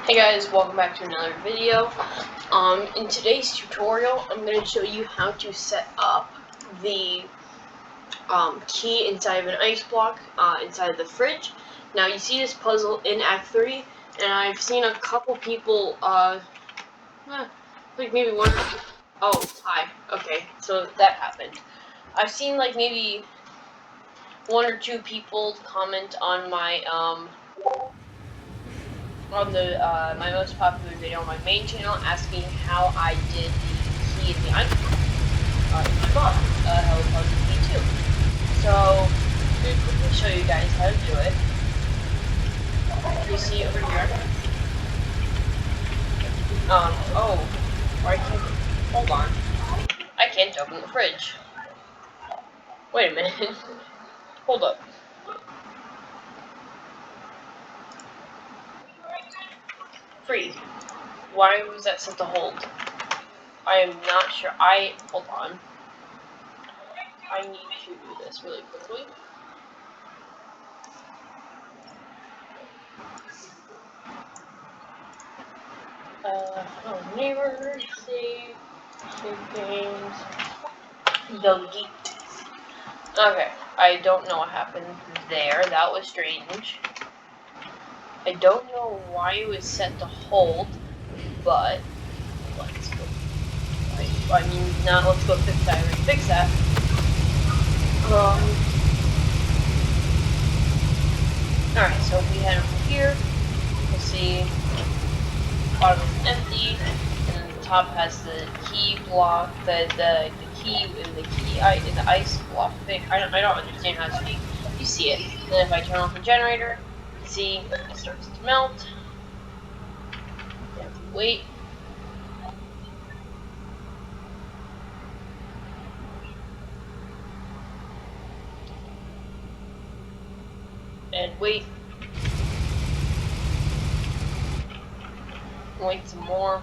Hey guys, welcome back to another video. In today's tutorial, I'm going to show you how to set up the key inside of an ice block inside of the fridge. Now you see this puzzle in Act 3, and I've seen a couple people, like maybe one. Oh, hi. Okay, so that happened. I've seen like maybe one or two people comment on my my most popular video on my main channel, asking how I did the key in the ice in my mod, Hello Puzzle V2. So I'm going to quickly show you guys how to do it. You see over here. Oh, or I can't. Hold on. I can't open the fridge. Wait a minute. Hold up. Freeze. Why was that set to hold? I am not sure. Hold on. I need to do this really quickly. Neighbors, save games, delete. Okay, I don't know what happened there. That was strange. I don't know why it was set to hold, but let's go. I mean, now let's go fix that. I already fixed that. Alright, so if we head over here, we'll see the bottom is empty, and then the top has the key block, the key in the ice block thing. I don't understand how to speak. You see it. Then if I turn off the generator, see it starts to melt. You have to wait. And wait. Wait some more.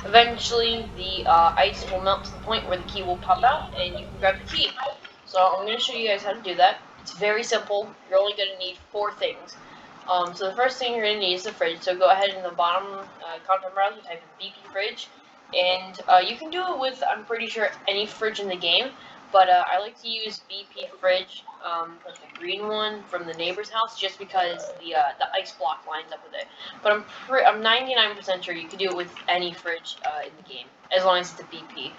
Eventually, the ice will melt to the point where the key will pop out, and you can grab the key. So I'm going to show you guys how to do that. It's very simple. You're only going to need 4 things. So the first thing you're going to need is the fridge. So go ahead in the bottom content browser, type in BP fridge, and you can do it with, I'm pretty sure, any fridge in the game. But I like to use BP fridge, like the green one from the neighbor's house, just because the ice block lines up with it. But I'm 99% sure you can do it with any fridge in the game, as long as it's a BP.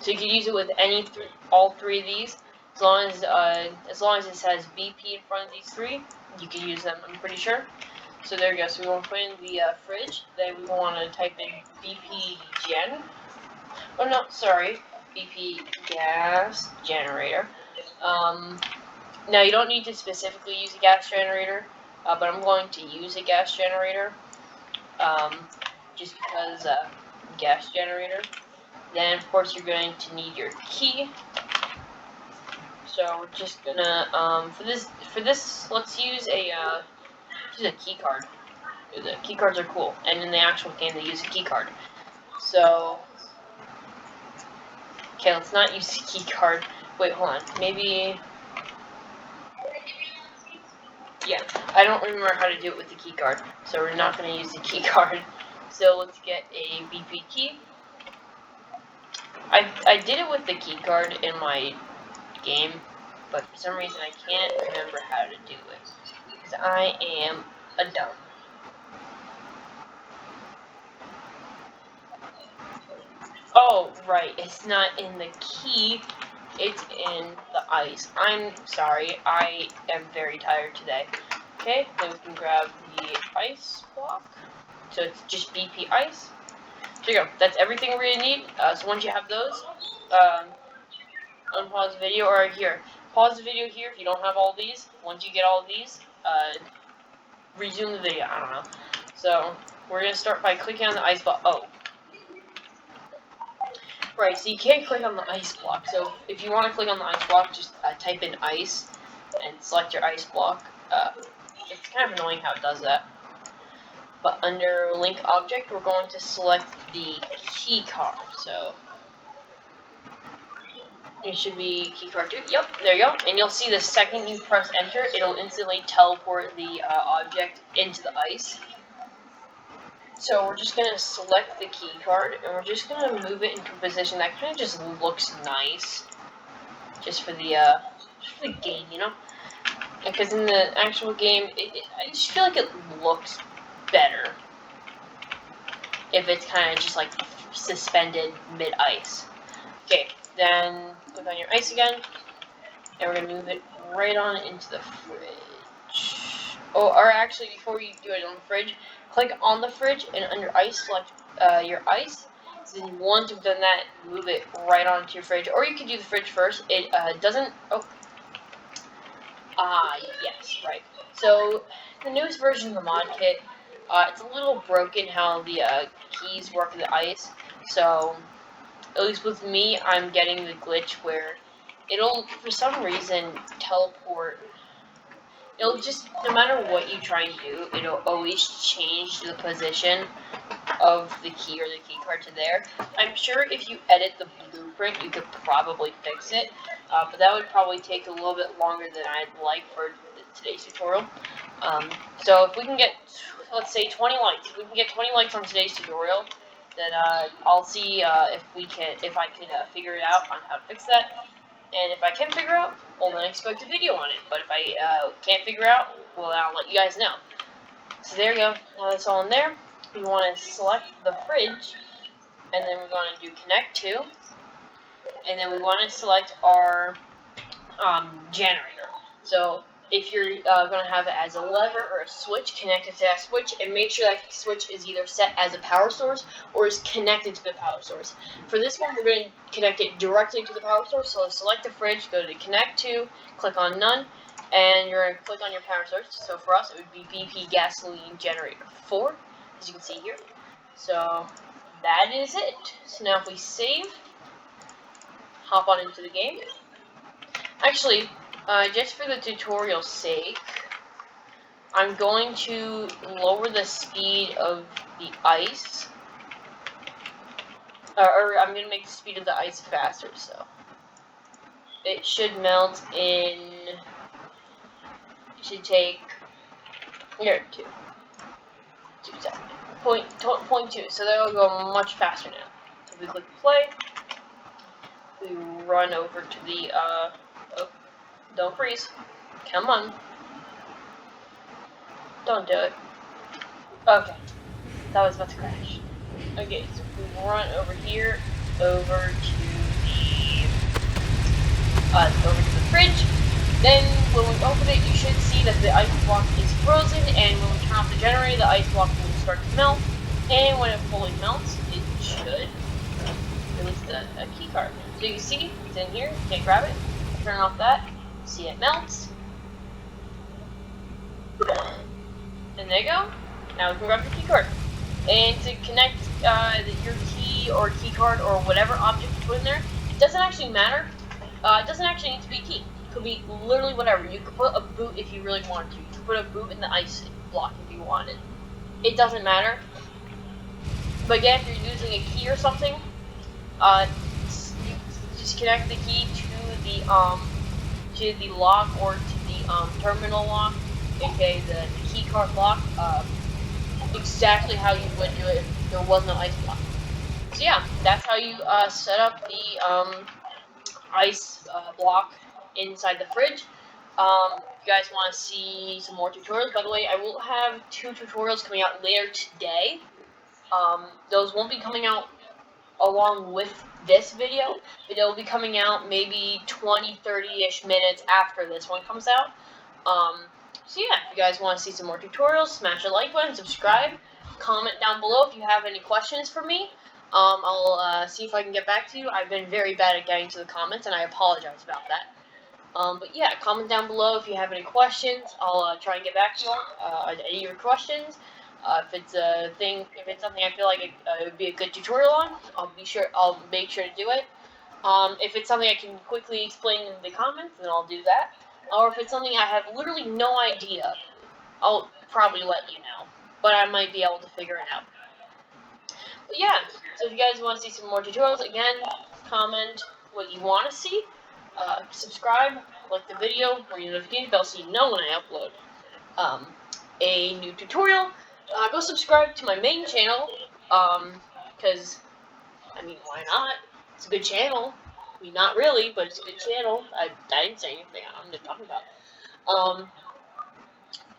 So you can use it with all 3 of these, as long as it says BP in front of these 3, you can use them. I'm pretty sure. So there we go. So we want to put in the fridge. Then we want to type in BP gen. Oh no, sorry, BP gas generator. Now you don't need to specifically use a gas generator, but I'm going to use a gas generator, just because gas generator. Then of course you're going to need your key. So we're just gonna for this let's use a key card. The key cards are cool, and in the actual game they use a key card. So okay, let's not use the key card. Wait, hold on. Maybe. Yeah, I don't remember how to do it with the key card, so we're not going to use the key card. So let's get a BP key. I did it with the key card in my game, but for some reason I can't remember how to do it, because I am a dumb. Oh, right, it's not in the key, it's in the ice. I'm sorry, I am very tired today. Okay, then we can grab the ice block. So it's just BP ice. There you go. That's everything we're gonna need. So once you have those, unpause the video, or here, pause the video here if you don't have all these. Once you get all these, resume the video. I don't know. So we're gonna start by clicking on the ice block. Oh, right. So you can't click on the ice block. So if you want to click on the ice block, just type in ice and select your ice block. It's kind of annoying how it does that. But under link object, we're going to select the key card. So It should be keycard 2. Yep, there you go. And you'll see the second you press enter, it'll instantly teleport the object into the ice. So we're just going to select the keycard, and we're just going to move it into a position that kind of just looks nice. Just for the game, you know? Because in the actual game, I just feel like it looks better if it's kind of just like suspended mid-ice. Okay, then click on your ice again, and we're going to move it right on into the fridge. Oh, or actually, before you do it on the fridge, click on the fridge, and under ice, select your ice. So then once you've done that, move it right onto your fridge. Or you could do the fridge first. It doesn't... Oh. Yes, right. So, the newest version of the mod kit, it's a little broken how the keys work in the ice. So, at least with me, I'm getting the glitch where it'll, for some reason, teleport. It'll just, no matter what you try and do, it'll always change the position of the key or the key card to there. I'm sure if you edit the blueprint, you could probably fix it, but that would probably take a little bit longer than I'd like for today's tutorial. So if we can get, let's say 20 likes, if we can get 20 likes on today's tutorial, then I'll see if I can figure it out on how to fix that. And if I can figure out, well, then expect a video on it. But if I can't figure out, well, I'll let you guys know. So there you go. Now that's all in there. We want to select the fridge, and then we're going to do connect to, and then we want to select our generator. So if you're going to have it as a lever or a switch, connect it to that switch, and make sure that switch is either set as a power source or is connected to the power source. For this one, we're going to connect it directly to the power source, so select the fridge, go to connect to, click on none, and you're going to click on your power source. So for us, it would be BP Gasoline Generator 4, as you can see here. So that is it. So now if we save, hop on into the game. Actually, just for the tutorial's sake, I'm going to lower the speed of the ice, or I'm going to make the speed of the ice faster, so it should melt in, it should take, here, 2 seconds, 0.2, so that'll go much faster now. So we click play, we run over to the, oh, don't freeze, come on. Don't do it. Okay. That was about to crash. Okay, so we run over here, over to the fridge. Then when we open it, you should see that the ice block is frozen, and when we turn off the generator, the ice block will start to melt. And when it fully melts, it should release a key card. So you can see it's in here. You can't grab it. Turn off that. See it melts. And there you go. Now we can grab the key card. And to connect your key or key card or whatever object you put in there, it doesn't actually matter. It doesn't actually need to be a key. It could be literally whatever. You could put a boot if you really wanted to. You could put a boot in the ice block if you wanted. It doesn't matter. But again, if you're using a key or something, you just connect the key to the lock or to the terminal lock, aka the key card lock, exactly how you would do it if there was no ice block. So yeah, that's how you set up the ice block inside the fridge. If you guys want to see some more tutorials, by the way, I will have 2 tutorials coming out later today. Those won't be coming out along with this video, but they'll be coming out maybe 20-30-ish minutes after this one comes out. So yeah, if you guys want to see some more tutorials, smash the like button, subscribe, comment down below if you have any questions for me. I'll see if I can get back to you. I've been very bad at getting to the comments, and I apologize about that. But yeah, comment down below if you have any questions. I'll try and get back to you on any of your questions. If it's something I feel like it would be a good tutorial on, I'll make sure to do it. If it's something I can quickly explain in the comments, then I'll do that. Or if it's something I have literally no idea, I'll probably let you know. But I might be able to figure it out. But yeah, so if you guys want to see some more tutorials, again, comment, what you want to see. Subscribe, like the video, ring the notification bell so you know when I upload a new tutorial. Go subscribe to my main channel, because, I mean, why not? It's a good channel. I mean, not really, but it's a good channel. I didn't say anything. I'm just talking about.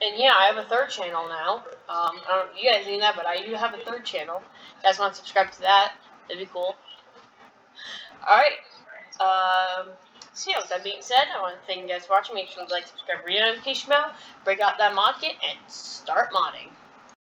And yeah, I have a third channel now. I don't know if you guys knew that, but I do have a third channel. If you guys want to subscribe to that, that'd be cool. Alright. So yeah, with that being said, I want to thank you guys for watching. Make sure to like, subscribe, ring the notification bell, break out that mod kit, and start modding.